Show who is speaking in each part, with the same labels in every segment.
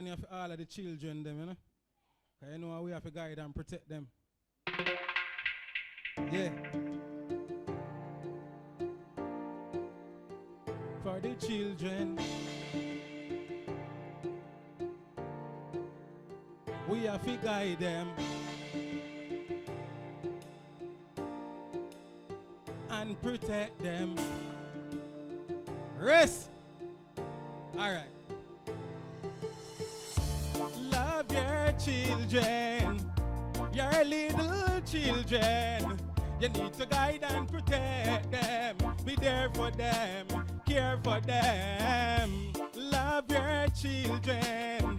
Speaker 1: For all of the children, them, you know? 'Cause you know we have to guide and protect them. Yeah. For the children, we have to guide them and protect them. Rest. All right. Love your children, your little children. You need to guide and protect them. Be there for them, care for them. Love your children,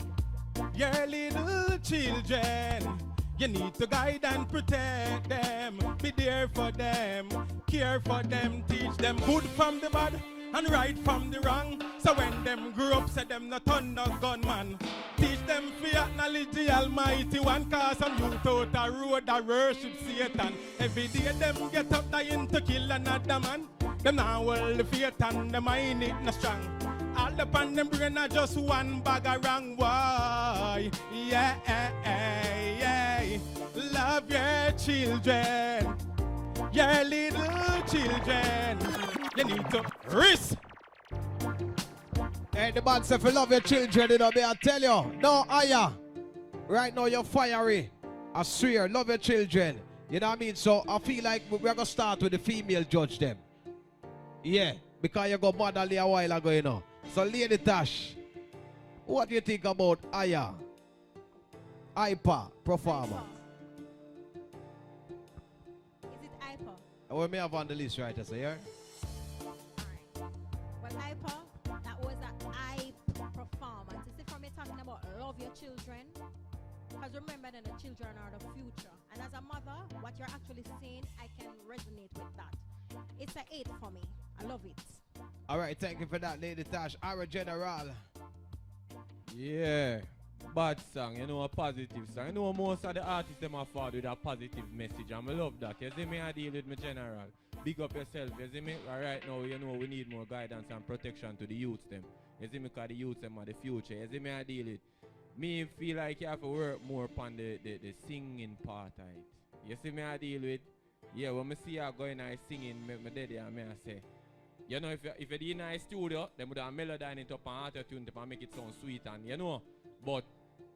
Speaker 1: your little children. You need to guide and protect them. Be there for them, care for them. Teach them good from the bad and right from the wrong. So when them grow up, say them not turn no gunman. Teach them to acknowledge the Almighty One. Cause some youth out the road that worship Satan. Every day them get up dying to kill another man. Them now hold the faith and the mind it not strong. All up on them brain are just one bag of wrong. Why? Yeah, yeah. Love your children, your little children. You need to risk.
Speaker 2: Hey, the man say if you love your children, you know me, I tell you. No, Aya. Right now you're fiery. I swear, love your children. You know what I mean? So I feel like we're going to start with the female judge them. Yeah, because you got motherly a while ago, you know. So Lady Tash, what do you think about Aya? Hypa performance.
Speaker 3: Is it Hypa?
Speaker 2: We may have on the list right, I say, yeah?
Speaker 3: Well, Hypa, that was a hype performance. You see, from me talking about love your children, because remember that the children are the future. And as a mother, what you're actually saying, I can resonate with that. It's an 8 for me. I love it.
Speaker 2: All right, thank you for that, Lady Tash. Our General.
Speaker 4: Yeah, bad song, you know, a positive song. You know, most of the artists them are forward with a positive message, and I love that. You see me, I deal with my general. Big up yourself, you see me? Right now, you know, we need more guidance and protection to the youths them. You see me, because the youths them are the future. You see me, I deal with. Me feel like you have to work more upon the singing part of it. You see me, I deal with. Yeah, when I see you going and singing, my daddy and me, I say, you know, if you're in a studio, they would have melodyne it up and auto-tune it and make it sound sweet, and you know. But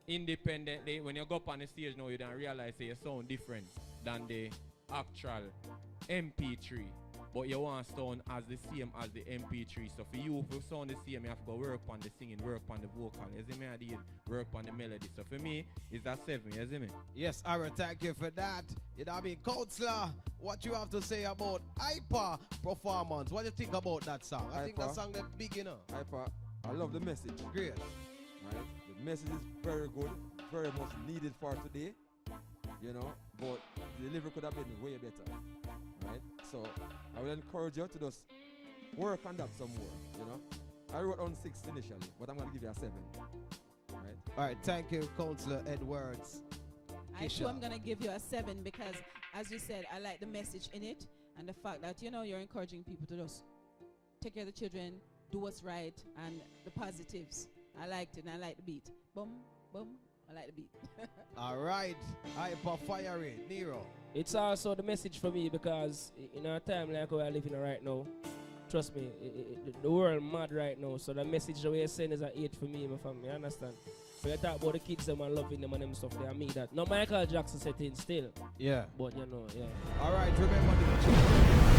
Speaker 4: independently, when you go up on the stage now, you don't realize that you sound different than the actual MP3. But you want to sound as the same as the MP3. So for you, if you sound the same, you have to go work on the singing, work on the vocal. You see me, I did work on the melody. So for me, it's a 7. You see me?
Speaker 2: Yes, Aaron, thank you for that. You know what I mean? Counselor, what you have to say about Hypa performance? What do you think about that song? I think that song is big, you know.
Speaker 5: Hypa, I love the message.
Speaker 2: Great.
Speaker 5: Right? The message is very good, very much needed for today. You know, but the delivery could have been way better. Right? So I will encourage you to just work on that some more. You know, I wrote on 6 initially, but I'm gonna give you a 7. Right?
Speaker 2: All right, thank you, Counselor Edwards.
Speaker 6: I too am gonna give you a 7 because, as you said, I like the message in it and the fact that you know you're encouraging people to just take care of the children, do what's right, and the positives. I liked it and I like the beat. Boom, boom. I like the beat.
Speaker 2: All right, Hypa fiery, Nero.
Speaker 7: It's also the message for me because in a time like we are living in right now, trust me, the world mad right now. So the message that we are saying is an 8 for me, my family. You understand? When you talk about the kids them and loving them and them stuff, they mean that. No, Michael Jackson set in still.
Speaker 2: Yeah.
Speaker 7: But you know, yeah.
Speaker 2: All right, remember the